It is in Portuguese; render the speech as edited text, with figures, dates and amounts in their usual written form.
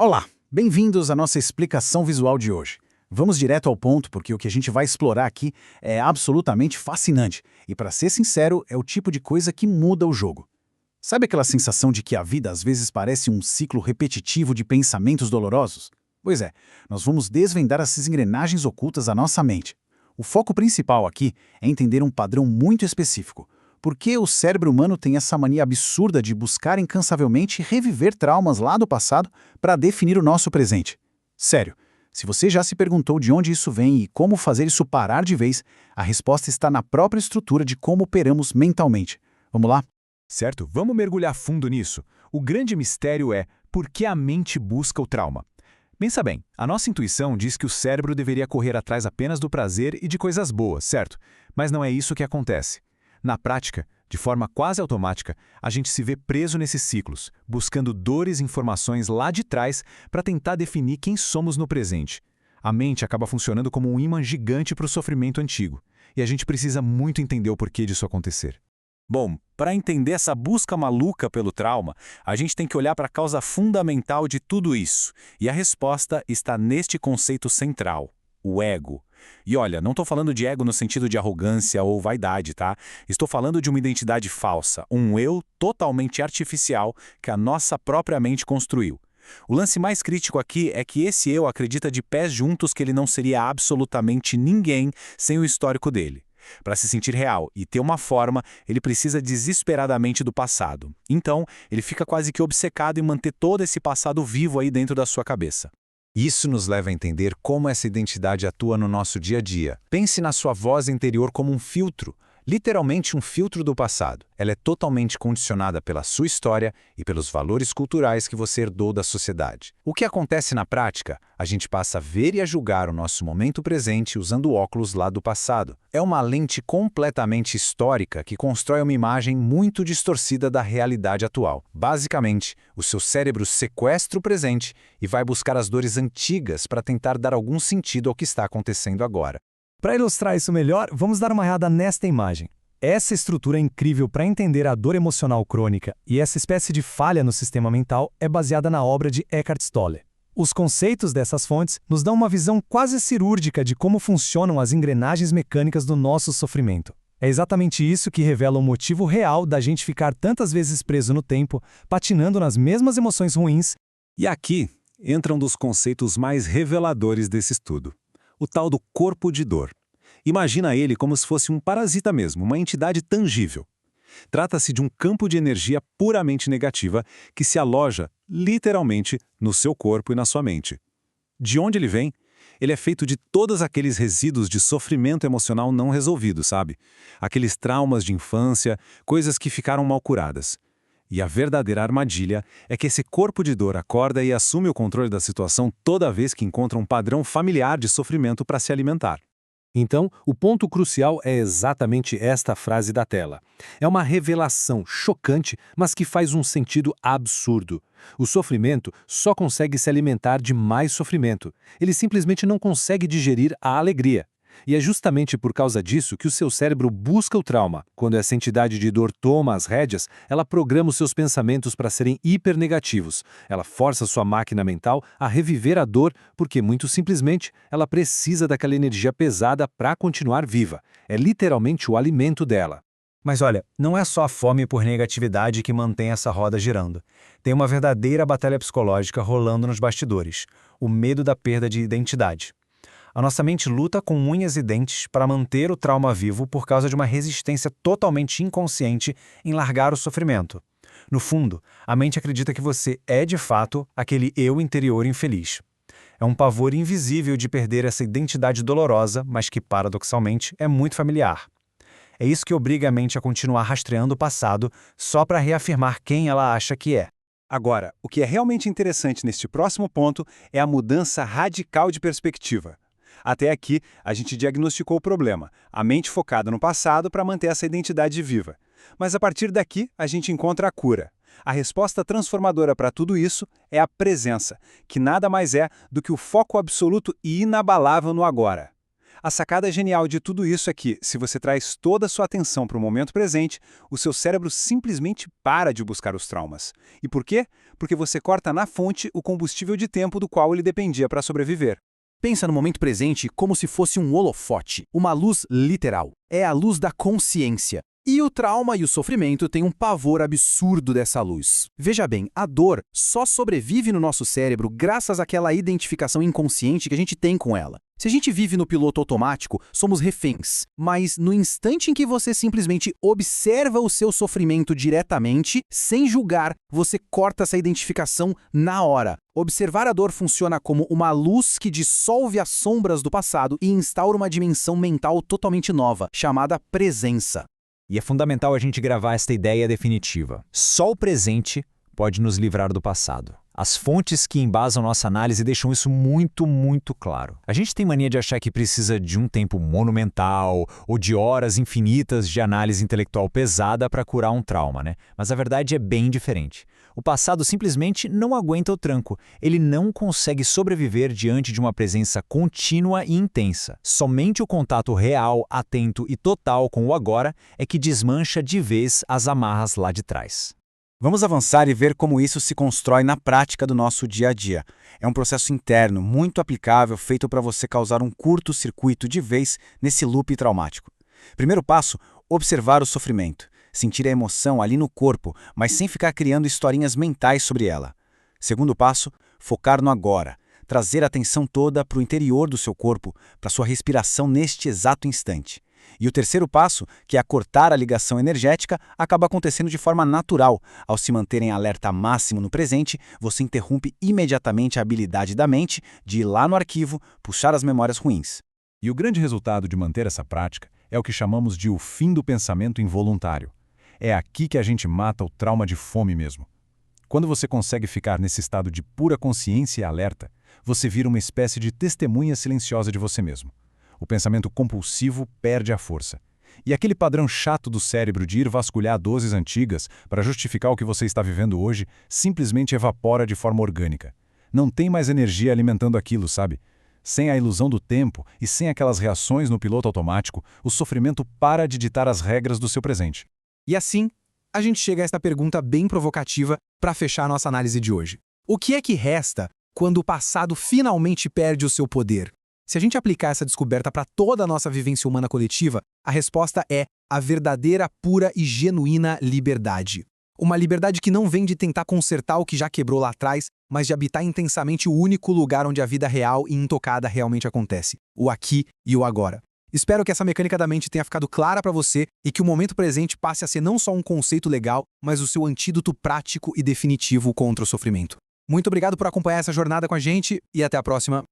Olá, bem-vindos à nossa explicação visual de hoje. Vamos direto ao ponto porque o que a gente vai explorar aqui é absolutamente fascinante e, para ser sincero, é o tipo de coisa que muda o jogo. Sabe aquela sensação de que a vida às vezes parece um ciclo repetitivo de pensamentos dolorosos? Pois é, nós vamos desvendar essas engrenagens ocultas à nossa mente. O foco principal aqui é entender um padrão muito específico. Por que o cérebro humano tem essa mania absurda de buscar incansavelmente reviver traumas lá do passado para definir o nosso presente? Sério, se você já se perguntou de onde isso vem e como fazer isso parar de vez, a resposta está na própria estrutura de como operamos mentalmente. Vamos lá? Certo? Vamos mergulhar fundo nisso. O grande mistério é por que a mente busca o trauma. Pensa bem, a nossa intuição diz que o cérebro deveria correr atrás apenas do prazer e de coisas boas, certo? Mas não é isso que acontece. Na prática, de forma quase automática, a gente se vê preso nesses ciclos, buscando dores e informações lá de trás para tentar definir quem somos no presente. A mente acaba funcionando como um ímã gigante para o sofrimento antigo, e a gente precisa muito entender o porquê disso acontecer. Bom, para entender essa busca maluca pelo trauma, a gente tem que olhar para a causa fundamental de tudo isso. E a resposta está neste conceito central, o ego. E olha, não estou falando de ego no sentido de arrogância ou vaidade, tá? Estou falando de uma identidade falsa, um eu totalmente artificial que a nossa própria mente construiu. O lance mais crítico aqui é que esse eu acredita de pés juntos que ele não seria absolutamente ninguém sem o histórico dele. Para se sentir real e ter uma forma, ele precisa desesperadamente do passado. Então, ele fica quase que obcecado em manter todo esse passado vivo aí dentro da sua cabeça. Isso nos leva a entender como essa identidade atua no nosso dia a dia. Pense na sua voz interior como um filtro, literalmente um filtro do passado. Ela é totalmente condicionada pela sua história e pelos valores culturais que você herdou da sociedade. O que acontece na prática? A gente passa a ver e a julgar o nosso momento presente usando óculos lá do passado. É uma lente completamente histórica que constrói uma imagem muito distorcida da realidade atual. Basicamente, o seu cérebro sequestra o presente e vai buscar as dores antigas para tentar dar algum sentido ao que está acontecendo agora. Para ilustrar isso melhor, vamos dar uma olhada nesta imagem. Essa estrutura incrível para entender a dor emocional crônica e essa espécie de falha no sistema mental é baseada na obra de Eckhart Tolle. Os conceitos dessas fontes nos dão uma visão quase cirúrgica de como funcionam as engrenagens mecânicas do nosso sofrimento. É exatamente isso que revela o motivo real da gente ficar tantas vezes preso no tempo, patinando nas mesmas emoções ruins. E aqui entra um dos conceitos mais reveladores desse estudo. O tal do corpo de dor. Imagina ele como se fosse um parasita mesmo, uma entidade tangível. Trata-se de um campo de energia puramente negativa que se aloja, literalmente, no seu corpo e na sua mente. De onde ele vem? Ele é feito de todos aqueles resíduos de sofrimento emocional não resolvido, sabe? Aqueles traumas de infância, coisas que ficaram mal curadas. E a verdadeira armadilha é que esse corpo de dor acorda e assume o controle da situação toda vez que encontra um padrão familiar de sofrimento para se alimentar. Então, o ponto crucial é exatamente esta frase da tela. É uma revelação chocante, mas que faz um sentido absurdo. O sofrimento só consegue se alimentar de mais sofrimento. Ele simplesmente não consegue digerir a alegria. E é justamente por causa disso que o seu cérebro busca o trauma. Quando essa entidade de dor toma as rédeas, ela programa os seus pensamentos para serem hipernegativos. Ela força sua máquina mental a reviver a dor porque, muito simplesmente, ela precisa daquela energia pesada para continuar viva. É literalmente o alimento dela. Mas olha, não é só a fome por negatividade que mantém essa roda girando. Tem uma verdadeira batalha psicológica rolando nos bastidores. O medo da perda de identidade. A nossa mente luta com unhas e dentes para manter o trauma vivo por causa de uma resistência totalmente inconsciente em largar o sofrimento. No fundo, a mente acredita que você é, de fato, aquele eu interior infeliz. É um pavor invisível de perder essa identidade dolorosa, mas que, paradoxalmente, é muito familiar. É isso que obriga a mente a continuar rastreando o passado só para reafirmar quem ela acha que é. Agora, o que é realmente interessante neste próximo ponto é a mudança radical de perspectiva. Até aqui, a gente diagnosticou o problema, a mente focada no passado para manter essa identidade viva. Mas a partir daqui, a gente encontra a cura. A resposta transformadora para tudo isso é a presença, que nada mais é do que o foco absoluto e inabalável no agora. A sacada genial de tudo isso é que, se você traz toda a sua atenção para o momento presente, o seu cérebro simplesmente para de buscar os traumas. E por quê? Porque você corta na fonte o combustível de tempo do qual ele dependia para sobreviver. Pensa no momento presente como se fosse um holofote, uma luz literal. É a luz da consciência. E o trauma e o sofrimento têm um pavor absurdo dessa luz. Veja bem, a dor só sobrevive no nosso cérebro graças àquela identificação inconsciente que a gente tem com ela. Se a gente vive no piloto automático, somos reféns. Mas no instante em que você simplesmente observa o seu sofrimento diretamente, sem julgar, você corta essa identificação na hora. Observar a dor funciona como uma luz que dissolve as sombras do passado e instaura uma dimensão mental totalmente nova, chamada presença. E é fundamental a gente gravar esta ideia definitiva. Só o presente pode nos livrar do passado. As fontes que embasam nossa análise deixam isso muito, muito claro. A gente tem mania de achar que precisa de um tempo monumental ou de horas infinitas de análise intelectual pesada para curar um trauma, né? Mas a verdade é bem diferente. O passado simplesmente não aguenta o tranco. Ele não consegue sobreviver diante de uma presença contínua e intensa. Somente o contato real, atento e total com o agora é que desmancha de vez as amarras lá de trás. Vamos avançar e ver como isso se constrói na prática do nosso dia a dia. É um processo interno, muito aplicável, feito para você causar um curto-circuito de vez nesse loop traumático. Primeiro passo, observar o sofrimento. Sentir a emoção ali no corpo, mas sem ficar criando historinhas mentais sobre ela. Segundo passo, focar no agora. Trazer a atenção toda para o interior do seu corpo, para sua respiração neste exato instante. E o terceiro passo, que é cortar a ligação energética, acaba acontecendo de forma natural. Ao se manter em alerta máximo no presente, você interrompe imediatamente a habilidade da mente de ir lá no arquivo, puxar as memórias ruins. E o grande resultado de manter essa prática é o que chamamos de o fim do pensamento involuntário. É aqui que a gente mata o trauma de fome mesmo. Quando você consegue ficar nesse estado de pura consciência e alerta, você vira uma espécie de testemunha silenciosa de você mesmo. O pensamento compulsivo perde a força. E aquele padrão chato do cérebro de ir vasculhar doses antigas para justificar o que você está vivendo hoje simplesmente evapora de forma orgânica. Não tem mais energia alimentando aquilo, sabe? Sem a ilusão do tempo e sem aquelas reações no piloto automático, o sofrimento para de ditar as regras do seu presente. E assim, a gente chega a esta pergunta bem provocativa para fechar a nossa análise de hoje. O que é que resta quando o passado finalmente perde o seu poder? Se a gente aplicar essa descoberta para toda a nossa vivência humana coletiva, a resposta é a verdadeira, pura e genuína liberdade. Uma liberdade que não vem de tentar consertar o que já quebrou lá atrás, mas de habitar intensamente o único lugar onde a vida real e intocada realmente acontece, o aqui e o agora. Espero que essa mecânica da mente tenha ficado clara para você e que o momento presente passe a ser não só um conceito legal, mas o seu antídoto prático e definitivo contra o sofrimento. Muito obrigado por acompanhar essa jornada com a gente e até a próxima.